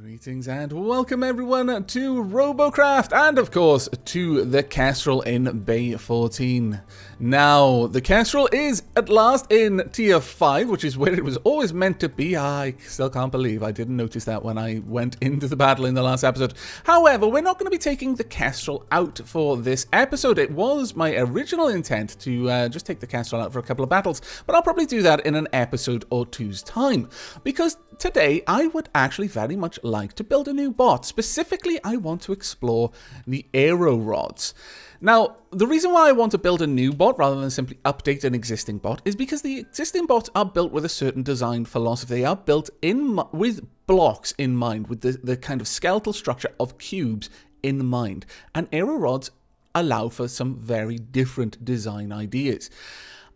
Greetings and welcome everyone to Robocraft and of course to the Kestrel in Bay 14. Now, the Kestrel is at last in tier 5, which is where it was always meant to be. I still can't believe I didn't notice that when I went into the battle in the last episode. However, we're not going to be taking the Kestrel out for this episode. It was my original intent to just take the Kestrel out for a couple of battles, but I'll probably do that in an episode or two's time. Because today, I would actually very much like to build a new bot. Specifically, I want to explore the Aero rods. Now, the reason why I want to build a new bot rather than simply update an existing bot is because the existing bots are built with a certain design philosophy. They are built with blocks in mind, with the kind of skeletal structure of cubes in mind. And Aero rods allow for some very different design ideas.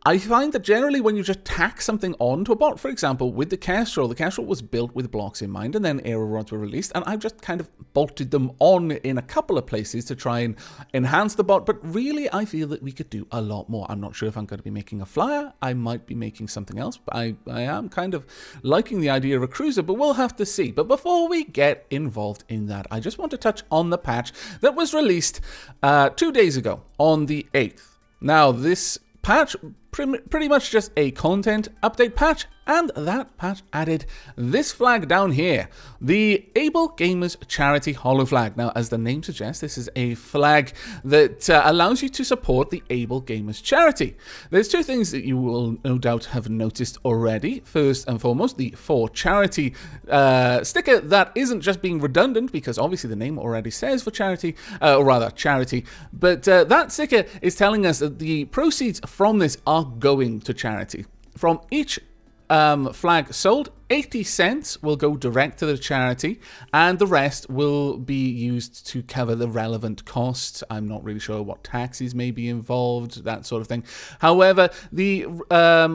I find that generally when you just tack something onto a bot, for example, with the Kestrel was built with blocks in mind, and then Aero rods were released, and I've just kind of bolted them on in a couple of places to try and enhance the bot, but really I feel that we could do a lot more. I'm not sure if I'm going to be making a flyer, I might be making something else, but I am kind of liking the idea of a cruiser, but we'll have to see. But before we get involved in that, I just want to touch on the patch that was released 2 days ago, on the 8th. Now, this patch, pretty much just a content update patch, and that patch added this flag down here, the Able Gamers Charity Holo Flag. Now, as the name suggests, this is a flag that allows you to support the Able Gamers Charity. There's two things that you will no doubt have noticed already. First and foremost, the For Charity sticker that isn't just being redundant, because obviously the name already says for charity, or rather charity, but that sticker is telling us that the proceeds from this are going to charity. From each flag sold, 80 cents will go direct to the charity, and the rest will be used to cover the relevant costs. I'm not really sure what taxes may be involved, that sort of thing. However, the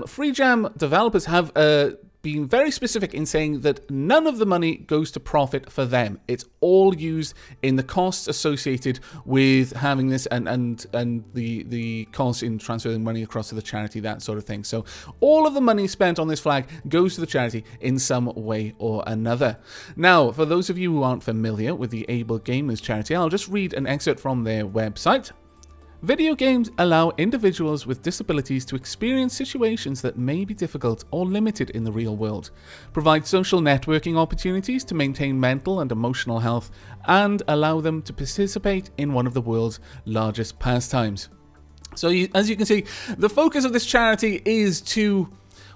Free Jam developers have been very specific in saying that none of the money goes to profit for them. It's all used in the costs associated with having this and the costs in transferring money across to the charity, that sort of thing. So all of the money spent on this flag goes to the charity in some way or another. Now, for those of you who aren't familiar with the Able Gamers Charity, I'll just read an excerpt from their website. Video games allow individuals with disabilities to experience situations that may be difficult or limited in the real world, provide social networking opportunities to maintain mental and emotional health, and allow them to participate in one of the world's largest pastimes. So as you can see, the focus of this charity is to,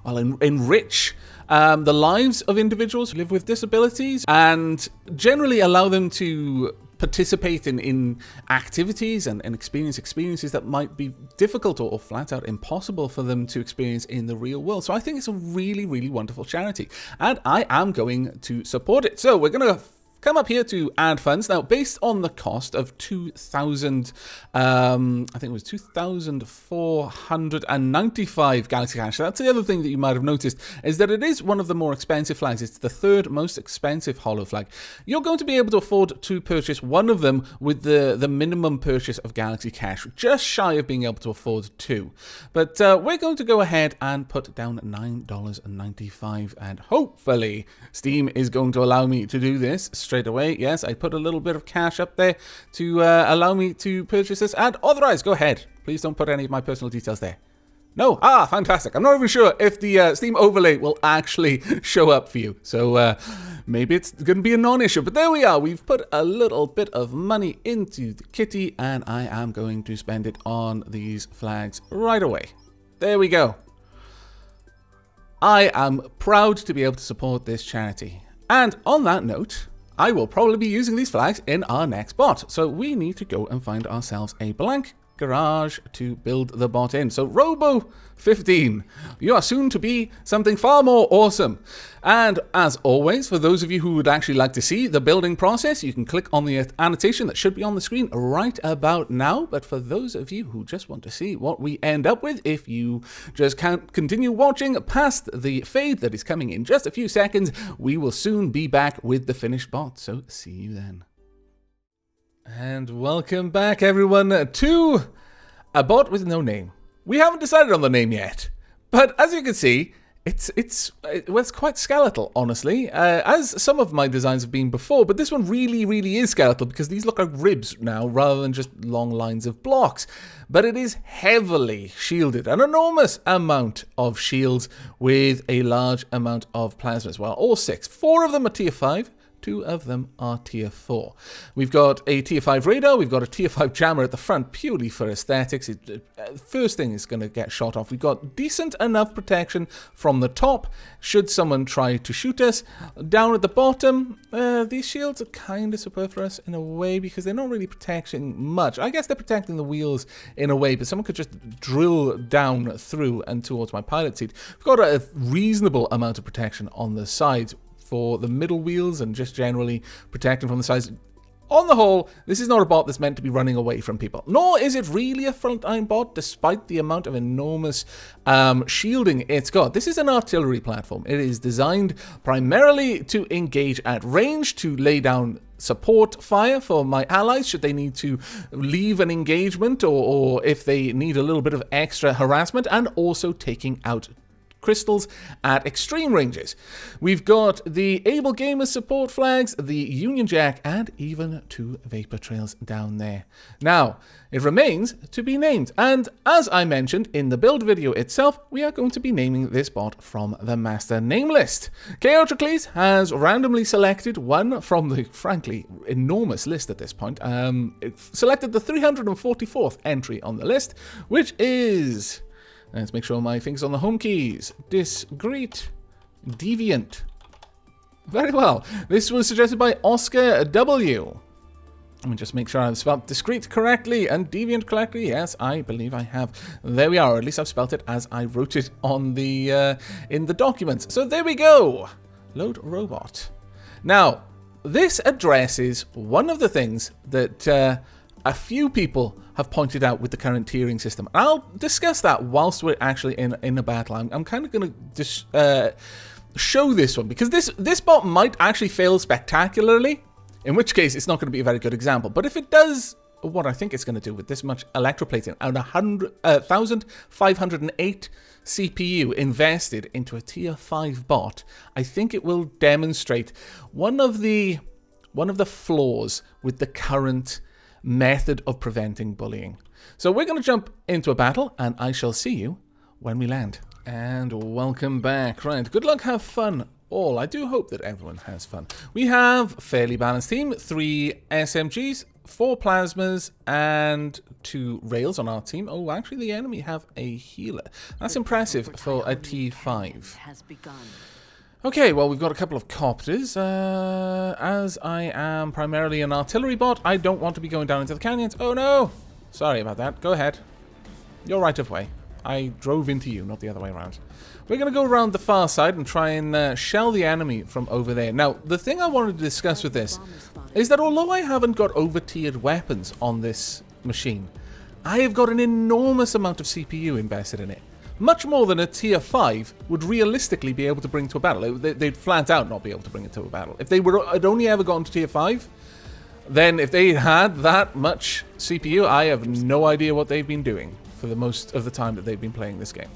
well, enrich the lives of individuals who live with disabilities and generally allow them to participate in activities and experiences that might be difficult or flat out impossible for them to experience in the real world. So I think it's a really, really wonderful charity, and I am going to support it. So we're going to come up here to add funds. Now, based on the cost of 2,000, I think it was 2,495 Galaxy Cash. That's the other thing that you might have noticed, is that it is one of the more expensive flags. It's the third most expensive holo flag. You're going to be able to afford to purchase one of them with the minimum purchase of Galaxy Cash, just shy of being able to afford two. But we're going to go ahead and put down $9.95, and hopefully Steam is going to allow me to do this straight away. Yes, I put a little bit of cash up there to allow me to purchase this and authorize. Go ahead. Please don't put any of my personal details there. No? Ah, fantastic. I'm not even sure if the Steam overlay will actually show up for you. So maybe it's going to be a non-issue. But there we are. We've put a little bit of money into the kitty, and I am going to spend it on these flags right away. There we go. I am proud to be able to support this charity. And on that note, I will probably be using these flags in our next bot. So we need to go and find ourselves a blank garage to build the bot in. So Robo 15, you are soon to be something far more awesome. And as always, for those of you who would actually like to see the building process, you can click on the annotation that should be on the screen right about now. But for those of you who just want to see what we end up with, if you just can't continue watching past the fade that is coming in just a few seconds, we will soon be back with the finished bot. So see you then. And welcome back, everyone, to a bot with no name. We haven't decided on the name yet, but as you can see, well, it's quite skeletal, honestly, as some of my designs have been before, but this one really is skeletal because these look like ribs now rather than just long lines of blocks. But it is heavily shielded, an enormous amount of shields with a large amount of plasmas. Well, all 6. 4 of them are tier 5. 2 of them are tier 4. We've got a tier 5 radar, we've got a tier 5 jammer at the front purely for aesthetics. First thing is going to get shot off. We've got decent enough protection from the top should someone try to shoot us. Down at the bottom, these shields are kind of superfluous in a way because they're not really protecting much. I guess they're protecting the wheels in a way, but someone could just drill down through and towards my pilot seat. We've got a reasonable amount of protection on the sides for the middle wheels and just generally protecting from the sides. On the whole, this is not a bot that's meant to be running away from people, nor is it really a frontline bot despite the amount of enormous shielding it's got. This is an artillery platform. It is designed primarily to engage at range, to lay down support fire for my allies should they need to leave an engagement or if they need a little bit of extra harassment, and also taking out crystals at extreme ranges. We've got the Able Gamers support flags, the Union Jack, and even 2 vapor trails down there. Now, it remains to be named, and as I mentioned in the build video itself, we are going to be naming this bot from the master name list. Chaotricles has randomly selected one from the, frankly, enormous list at this point. It selected the 344th entry on the list, which is... Let's make sure my finger's on the home keys. Discreet Deviant. Very well. This was suggested by Oscar W. Let me just make sure I've spelled discreet correctly and deviant correctly. Yes, I believe I have. There we are. Or at least I've spelled it as I wrote it on the in the documents. So there we go. Load robot. Now, this addresses one of the things that a few people have pointed out with the current tiering system. I'll discuss that whilst we're actually in a battle. I'm kind of going to just show this one, because this bot might actually fail spectacularly, in which case it's not going to be a very good example. But if it does what I think it's going to do with this much electroplating and 1,508 CPU invested into a tier 5 bot, I think it will demonstrate one of the flaws with the current method of preventing bullying. So we're going to jump into a battle, and I shall see you when we land. And welcome back. Right, good luck, have fun all. I do hope that everyone has fun. We have a fairly balanced team, 3 SMGs, 4 plasmas, and 2 rails on our team. Oh, actually the enemy have a healer. That's impressive for a T5. Okay, well, we've got a couple of copters. As I am primarily an artillery bot, I don't want to be going down into the canyons. Oh, no! Sorry about that. Go ahead. You're right of way. I drove into you, not the other way around. We're going to go around the far side and try and shell the enemy from over there. Now, the thing I wanted to discuss with this is that although I haven't got over-tiered weapons on this machine, I have got an enormous amount of CPU invested in it. Much more than a tier 5 would realistically be able to bring to a battle. They'd flat out not be able to bring it to a battle. If they had only ever gotten to tier 5, then if they had that much CPU, I have no idea what they've been doing for the most of the time that they've been playing this game.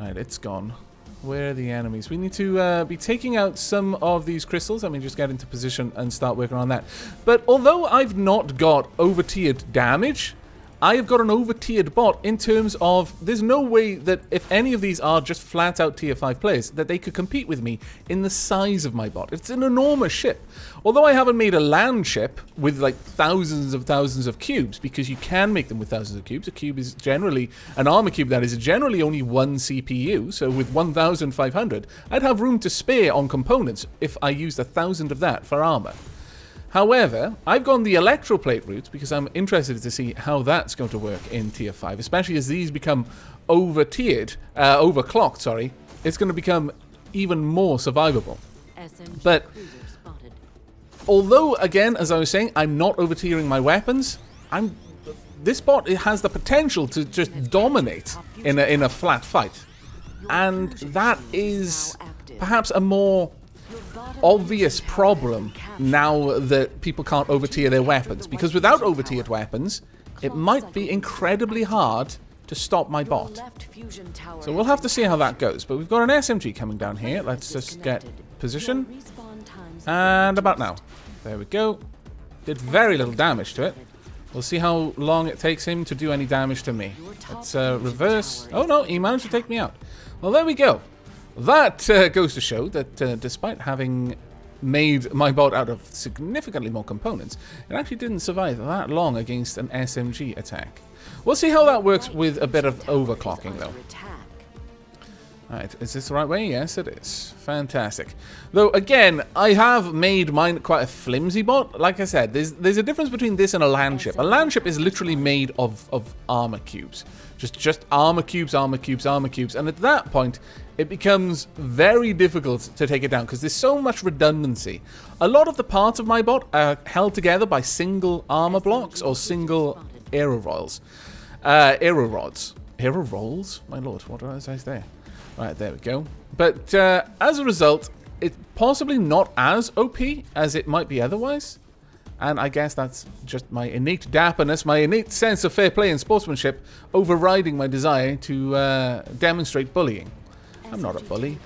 Alright, it's gone. Where are the enemies? We need to be taking out some of these crystals. Let me just get into position and start working on that. But although I've not got over-tiered damage, I have got an over-tiered bot in terms of there's no way that if any of these are just flat-out tier 5 players that they could compete with me in the size of my bot. It's an enormous ship. Although I haven't made a land ship with like thousands of cubes, because you can make them with thousands of cubes. A cube is generally, an armor cube that is generally only 1 CPU, so with 1,500, I'd have room to spare on components if I used 1,000 of that for armor. However, I've gone the electroplate route because I'm interested to see how that's going to work in tier 5, especially as these become overclocked, sorry. It's going to become even more survivable. But although, again, as I was saying, I'm not over-tiering my weapons, this bot, it has the potential to just dominate in a flat fight. And that is perhaps a more obvious problem now that people can't over-tier their weapons, because without over-tiered weapons it might be incredibly hard to stop my bot. So we'll have to see how that goes. But we've got an SMG coming down here. Let's just get position. And about now. There we go. Did very little damage to it. We'll see how long it takes him to do any damage to me. Let's reverse. Oh no, he managed to take me out. Well, there we go. That goes to show that despite having made my bot out of significantly more components, it actually didn't survive that long against an SMG attack. We'll see how that works with a bit of overclocking, though. Alright, is this the right way? Yes, it is. Fantastic. Though, again, I have made mine quite a flimsy bot. Like I said, there's a difference between this and a land ship. A land ship is literally made of armor cubes. Just armor cubes, armor cubes, armor cubes. And at that point, it becomes very difficult to take it down because there's so much redundancy. A lot of the parts of my bot are held together by single armor blocks or single aero rods. Aero rolls? My lord, what did I say there? Right, there we go. But as a result, it's possibly not as OP as it might be otherwise. And I guess that's just my innate dapperness, my innate sense of fair play and sportsmanship overriding my desire to demonstrate bullying. I'm not a bully.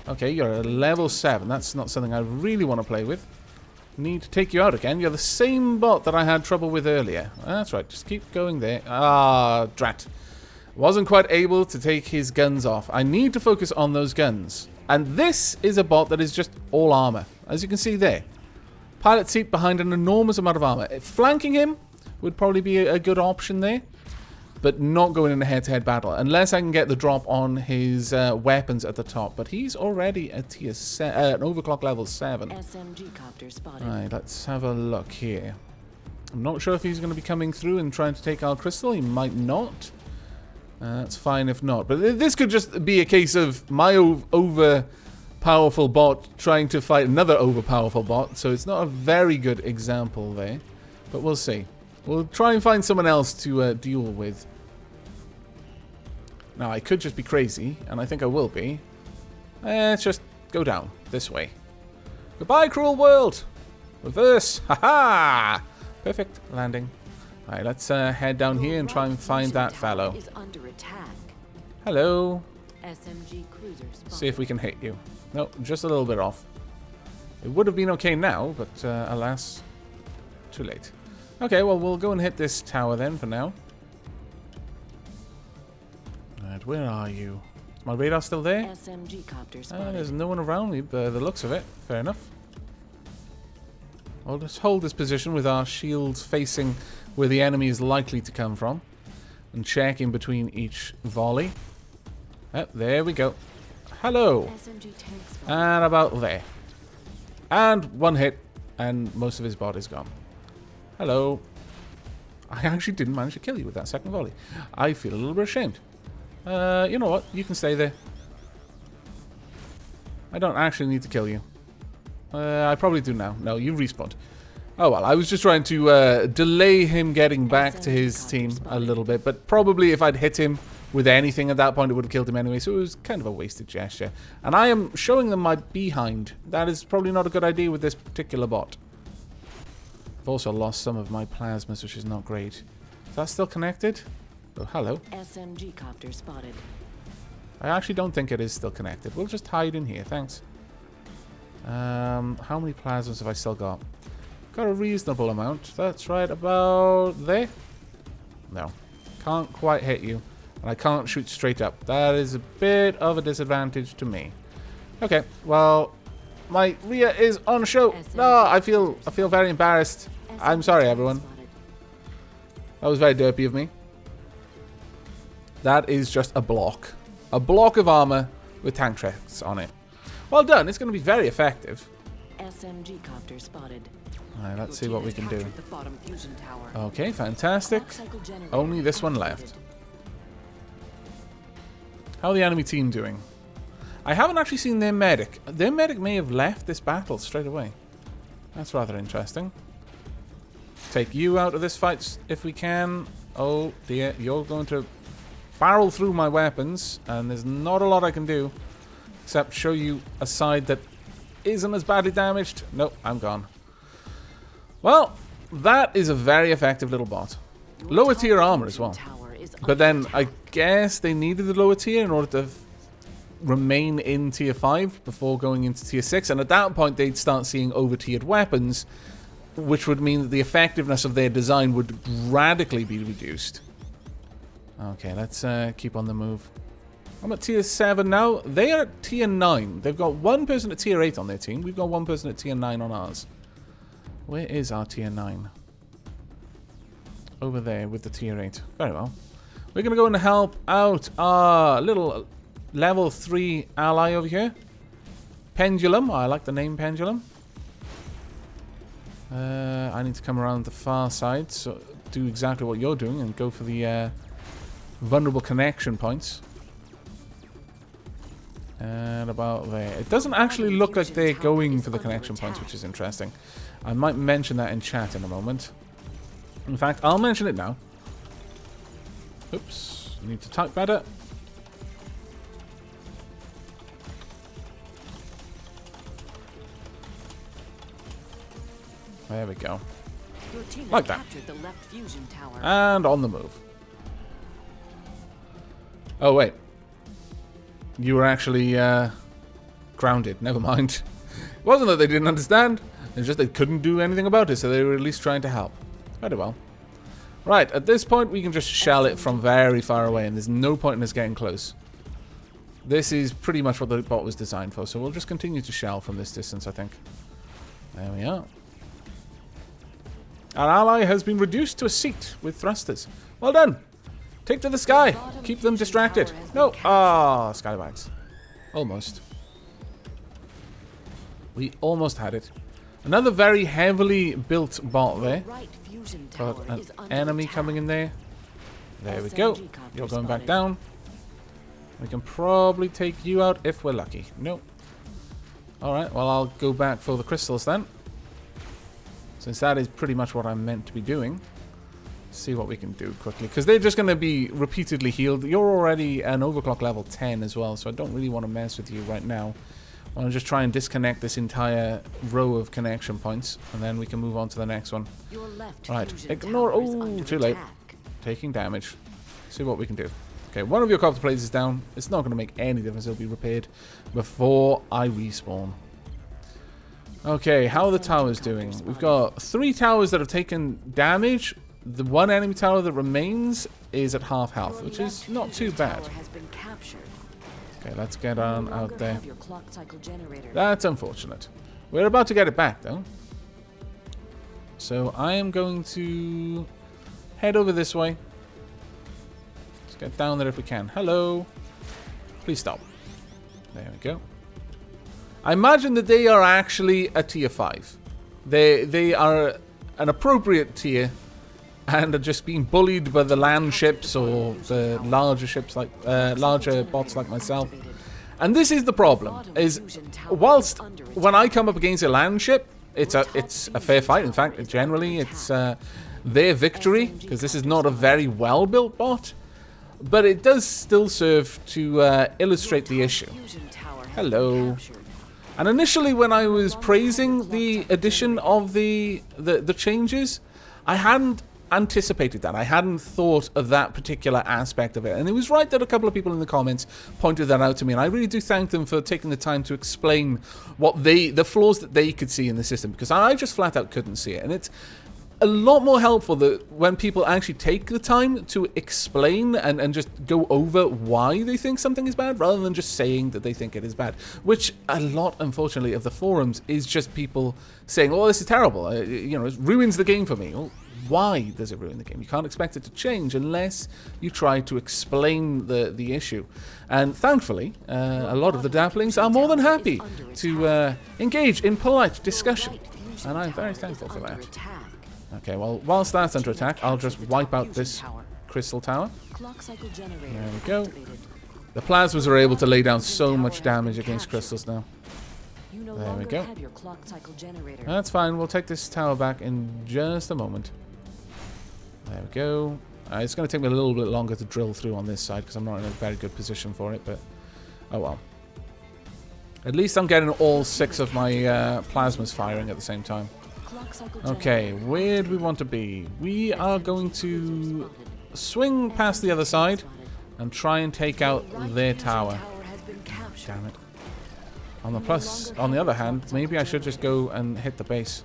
Okay, you're a level 7. That's not something I really want to play with. Need to take you out again. You're the same bot that I had trouble with earlier. That's right, just keep going there. Ah, drat. Wasn't quite able to take his guns off. I need to focus on those guns. And this is a bot that is just all armor. As you can see there. Pilot seat behind an enormous amount of armor. Flanking him would probably be a good option there. But not going in a head-to-head battle. Unless I can get the drop on his weapons at the top. But he's already at tier an overclock level 7. SMG copter spotted. Alright, let's have a look here. I'm not sure if he's going to be coming through and trying to take our crystal. He might not. That's fine if not. But this could just be a case of my over-powerful bot trying to fight another over-powerful bot. So it's not a very good example there. But we'll see. We'll try and find someone else to deal with. Now, I could just be crazy, and I think I will be. Let's just go down this way. Goodbye, cruel world! Reverse! Ha-ha! Perfect landing. Alright, let's head down here and try and find that fellow. Is under attack. Hello. SMG cruiser spotted. See if we can hit you. No, just a little bit off. It would have been okay now, but alas, too late. Okay, well, we'll go and hit this tower then for now. Alright, where are you? Is my radar still there? SMG copter spotted. There's no one around me, by the looks of it. Fair enough. I'll just hold this position with our shields facing where the enemy is likely to come from. And check in between each volley. Oh, there we go. Hello. SMG tank spotted. And about there. And one hit, and most of his body's gone. Hello. I actually didn't manage to kill you with that second volley. I feel a little bit ashamed. You know what? You can stay there. I don't actually need to kill you. I probably do now. No, you respawned. Oh well, I was just trying to delay him getting back to his team a little bit. But probably if I'd hit him with anything at that point, it would have killed him anyway. So it was kind of a wasted gesture. And I am showing them my behind. That is probably not a good idea with this particular bot. I've also lost some of my plasmas, which is not great. Is that still connected? Oh, hello. SMG copter spotted. I actually don't think it is still connected. We'll just hide in here, thanks. How many plasmas have I still got? Got a reasonable amount. That's right about there. No. Can't quite hit you. And I can't shoot straight up. That is a bit of a disadvantage to me. Okay, well, my rear is on show. No, I feel very embarrassed. I'm sorry, everyone. That was very derpy of me. That is just a block. A block of armor with tank tracks on it. Well done. It's going to be very effective. SMG copter spotted. Alright, let's see what we can do. Okay, fantastic. Only this one left. How are the enemy team doing? I haven't actually seen their medic. Their medic may have left this battle straight away. That's rather interesting. Take you out of this fight if we can. Oh dear, you're going to barrel through my weapons, and there's not a lot I can do except show you a side that isn't as badly damaged. Nope, I'm gone. Well, that is a very effective little bot. Lower tier armor as well. But then I guess they needed the lower tier in order to remain in tier 5 before going into tier 6. And at that point, they'd start seeing over-tiered weapons, which would mean that the effectiveness of their design would radically be reduced. Okay, let's keep on the move. I'm at tier 7 now. They are at tier 9. They've got one person at tier 8 on their team. We've got one person at tier 9 on ours. Where is our tier 9? Over there with the tier 8. Very well. We're going to go and help out our little level 3 ally over here. Pendulum. I like the name Pendulum. I need to come around the far side, so do exactly what you're doing and go for the vulnerable connection points. And about there. It doesn't actually look like they're going for the connection points, which is interesting. I might mention that in chat in a moment. In fact, I'll mention it now. Oops. Need to type better. There we go. Like that. And on the move. Oh, wait. You were actually grounded. Never mind. It wasn't that they didn't understand. It's just they couldn't do anything about it, so they were at least trying to help. Very well. Right, at this point, we can just shell it from very far away, and there's no point in us getting close. This is pretty much what the bot was designed for, so we'll just continue to shell from this distance, I think. There we are. Our ally has been reduced to a seat with thrusters. Well done. Take to the sky. Keep them distracted. No. Ah, skybags. Almost. We almost had it. Another very heavily built bot there. Got an enemy coming in there. There we go. You're going back down. We can probably take you out if we're lucky. Nope. Alright, well I'll go back for the crystals then. Since that is pretty much what I'm meant to be doing. See what we can do quickly. Because they're just going to be repeatedly healed. You're already an overclock level 10 as well, so I don't really want to mess with you right now. I want to just try and disconnect this entire row of connection points, and then we can move on to the next one. Right, ignore... Oh, too late. Taking damage. See what we can do. Okay, one of your copter plates is down. It's not going to make any difference. It'll be repaired before I respawn. Okay, how are the towers doing? We've got 3 towers that have taken damage. The one enemy tower that remains is at half health, which is not too bad. Okay, let's get on out there. That's unfortunate. We're about to get it back, though. So I am going to head over this way. Let's get down there if we can. Hello. Please stop. There we go. I imagine that they are actually a tier 5. They are an appropriate tier and are just being bullied by the land ships or the larger ships like larger bots like myself. And this is the problem, is whilst when I come up against a land ship, it's a fair fight. In fact, generally it's their victory, because this is not a very well built bot, but it does still serve to illustrate the issue. Hello. And initially when I was praising the addition of the changes, I hadn't anticipated that. I hadn't thought of that particular aspect of it. And it was right that a couple of people in the comments pointed that out to me. And I really do thank them for taking the time to explain what the flaws that they could see in the system. Because I just flat out couldn't see it. And it's a lot more helpful that when people actually take the time to explain and just go over why they think something is bad, rather than just saying that they think it is bad. Which a lot, unfortunately, of the forums is just people saying, oh, this is terrible. You know, it ruins the game for me. Well, why does it ruin the game? You can't expect it to change unless you try to explain the issue. And thankfully, a lot of the Dapplings are more than happy to engage in polite discussion. And I'm very thankful for that. Okay, well, whilst that's under attack, I'll just wipe out this crystal tower. There we go. The plasmas are able to lay down so much damage against crystals now. There we go. That's fine. We'll take this tower back in just a moment. There we go. It's going to take me a little bit longer to drill through on this side because I'm not in a very good position for it, but oh well. At least I'm getting all 6 of my plasmas firing at the same time. Okay, where do we want to be? We are going to swing past the other side and try and take out their tower. Damn it. On the other hand, maybe I should just go and hit the base.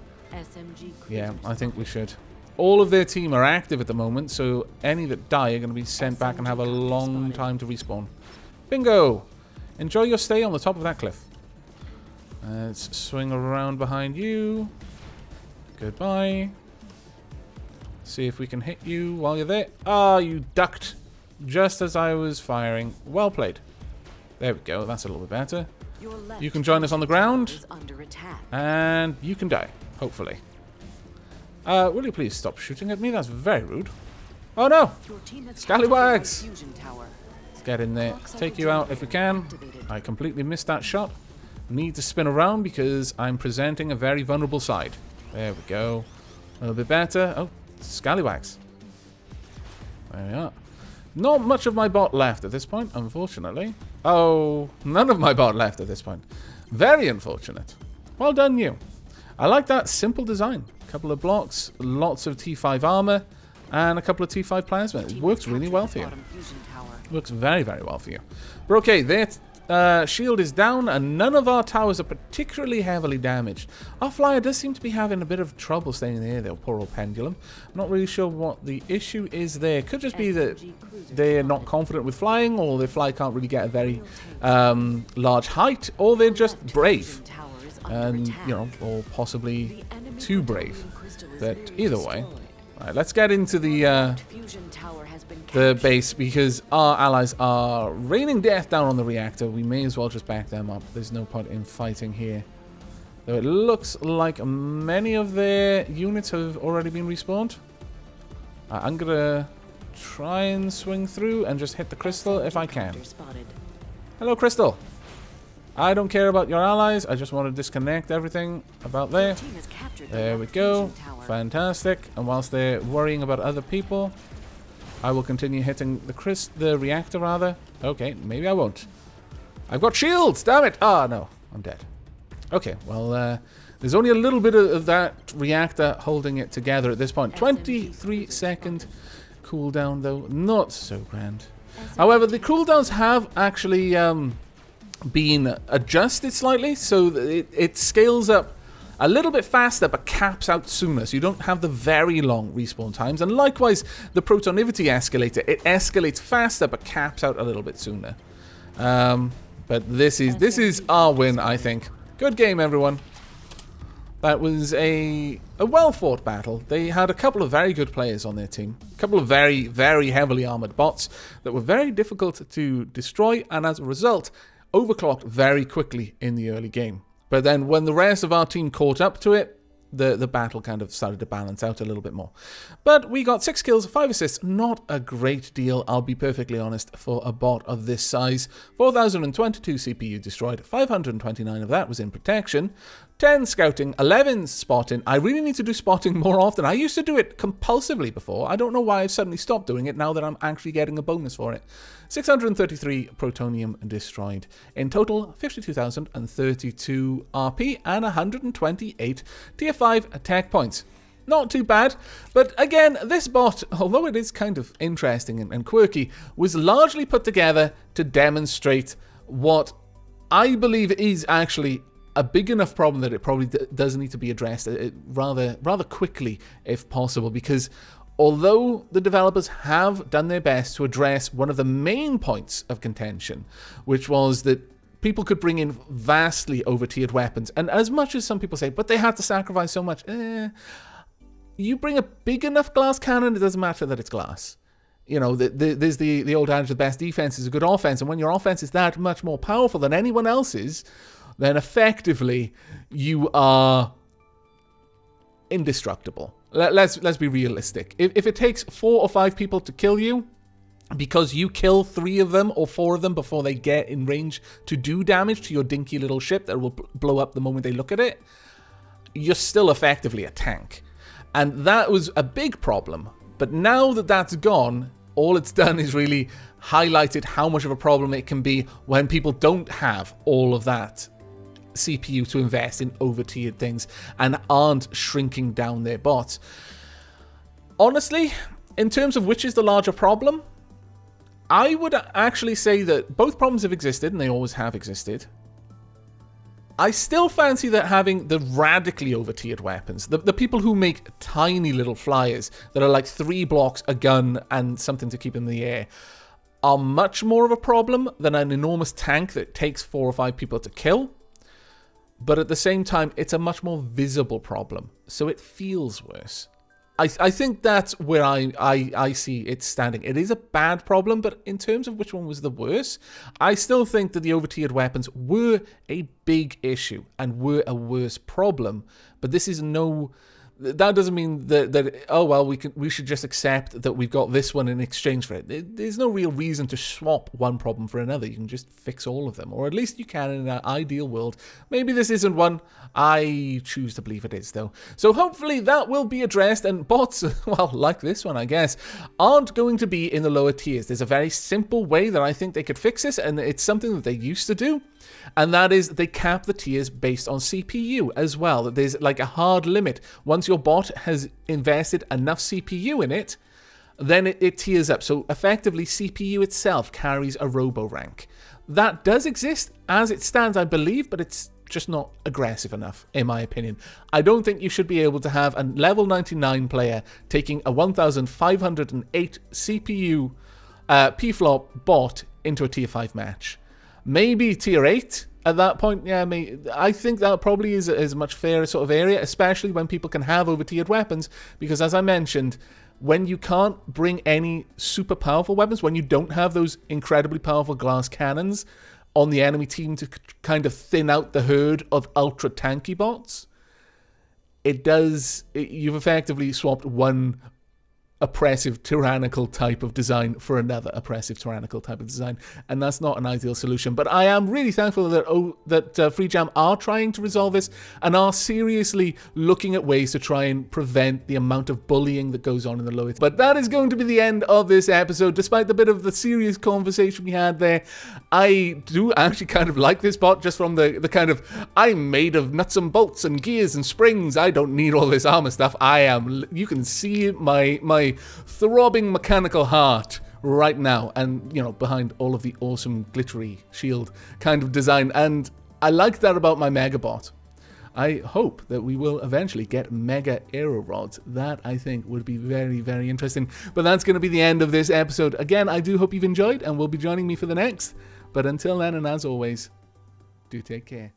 Yeah, I think we should. All of their team are active at the moment, so any that die are going to be sent back and have a long time to respawn. Bingo! Enjoy your stay on the top of that cliff. Let's swing around behind you. Goodbye. See if we can hit you while you're there. Ah, you ducked just as I was firing. Well played. There we go. That's a little bit better. You can join us on the ground. And you can die, hopefully. Will you please stop shooting at me? That's very rude. Oh no! Scallywags! Let's get in there. Let's take you out if we can. I completely missed that shot. Need to spin around because I'm presenting a very vulnerable side. There we go. A little bit better. Oh, scallywags. There we are. Not much of my bot left at this point, unfortunately. Oh, none of my bot left at this point. Very unfortunate. Well done, you. I like that simple design. A couple of blocks, lots of T5 armor, and a couple of T5 plasma. It works really well for you. Works very, very well for you. But okay, their shield is down, and none of our towers are particularly heavily damaged. Our flyer does seem to be having a bit of trouble staying in the air, though, poor old pendulum. I'm not really sure what the issue is there. Could just be that they're not confident with flying, or their fly can't really get a very large height, or they're just brave. And, you know, or possibly too brave. But either way. Alright, let's get into the base, because our allies are raining death down on the reactor. We may as well just back them up. There's no point in fighting here. Though it looks like many of their units have already been respawned. I'm gonna try and swing through and just hit the crystal if I can. Hello, crystal. I don't care about your allies. I just want to disconnect everything about there. There we go. Fantastic. And whilst they're worrying about other people, I will continue hitting the reactor rather. Okay, maybe I won't. I've got shields. Damn it. Ah, no. I'm dead. Okay, well, there's only a little bit of that reactor holding it together at this point. 23-second cooldown, though. Not so grand. However, the cooldowns have actually been adjusted slightly, so it scales up a little bit faster but caps out sooner, so you don't have the very long respawn times. And likewise, the protonivity escalator, it escalates faster but caps out a little bit sooner. But this is our win, I think. Good game, everyone. That was a well-fought battle. They had a couple of very good players on their team. A couple of very, very heavily armored bots that were very difficult to destroy, and as a result, overclocked very quickly in the early game. But then when the rest of our team caught up to it, the battle kind of started to balance out a little bit more. But we got 6 kills, 5 assists. Not a great deal, I'll be perfectly honest, for a bot of this size. 4,022 CPU destroyed. 529 of that was in protection. 10 scouting, 11 spotting. I really need to do spotting more often. I used to do it compulsively before. I don't know why I've suddenly stopped doing it now that I'm actually getting a bonus for it. 633 protonium destroyed. In total, 52,032 RP and 128 tier 5 attack points. Not too bad, but again, this bot, although it is kind of interesting and quirky, was largely put together to demonstrate what I believe is actually a big enough problem that it probably does need to be addressed rather quickly, if possible, because although the developers have done their best to address one of the main points of contention, which was that people could bring in vastly over-tiered weapons, and as much as some people say, but they had to sacrifice so much, you bring a big enough glass cannon, it doesn't matter that it's glass. You know, there's the old adage, the best defense is a good offense, and when your offense is that much more powerful than anyone else's, then effectively you are indestructible. Let's be realistic. If it takes 4 or 5 people to kill you, because you kill 3 of them or 4 of them before they get in range to do damage to your dinky little ship that will blow up the moment they look at it, you're still effectively a tank. And that was a big problem. But now that that's gone, all it's done is really highlighted how much of a problem it can be when people don't have all of that CPU to invest in over-tiered things and aren't shrinking down their bots. Honestly, in terms of which is the larger problem, I would actually say that both problems have existed, and they always have existed. I still fancy that having the radically over-tiered weapons, the people who make tiny little flyers that are like 3 blocks, a gun, and something to keep in the air, are much more of a problem than an enormous tank that takes 4 or 5 people to kill. But at the same time, it's a much more visible problem, so it feels worse. I think that's where I see it standing. It is a bad problem, but in terms of which one was the worst, I still think that the over-tiered weapons were a big issue and were a worse problem. But this is no... That doesn't mean that oh, well, we should just accept that we've got this one in exchange for it. There's no real reason to swap one problem for another. You can just fix all of them. Or at least you can in an ideal world. Maybe this isn't one. I choose to believe it is, though. So hopefully that will be addressed, and bots, well, like this one, I guess, aren't going to be in the lower tiers. There's a very simple way that I think they could fix this, and it's something that they used to do. And that is they cap the tiers based on CPU as well. There's like a hard limit. Once your bot has invested enough CPU in it, then it tiers up. So effectively, CPU itself carries a robo rank. That does exist as it stands, I believe, but it's just not aggressive enough, in my opinion. I don't think you should be able to have a level 99 player taking a 1508 CPU P-flop bot into a tier 5 match. Maybe tier 8 at that point. Yeah, I think that probably is a much fairer sort of area, especially when people can have over-tiered weapons, because as I mentioned, when you can't bring any super powerful weapons, when you don't have those incredibly powerful glass cannons on the enemy team to kind of thin out the herd of ultra tanky bots, you've effectively swapped one oppressive, tyrannical type of design for another oppressive, tyrannical type of design, and that's not an ideal solution. But I am really thankful that FreeJam are trying to resolve this and are seriously looking at ways to try and prevent the amount of bullying that goes on in the lower. But that is going to be the end of this episode. Despite the bit of the serious conversation we had there, I do actually kind of like this bot, just from the kind of, I'm made of nuts and bolts and gears and springs. I don't need all this armor stuff. You can see my throbbing mechanical heart right now, and you know, behind all of the awesome glittery shield kind of design, and I like that about my Megabot. I hope that we will eventually get Mega Aero rods. That, I think, would be very, very interesting. But that's going to be the end of this episode. Again, I do hope you've enjoyed and will be joining me for the next. But until then, and as always, do take care.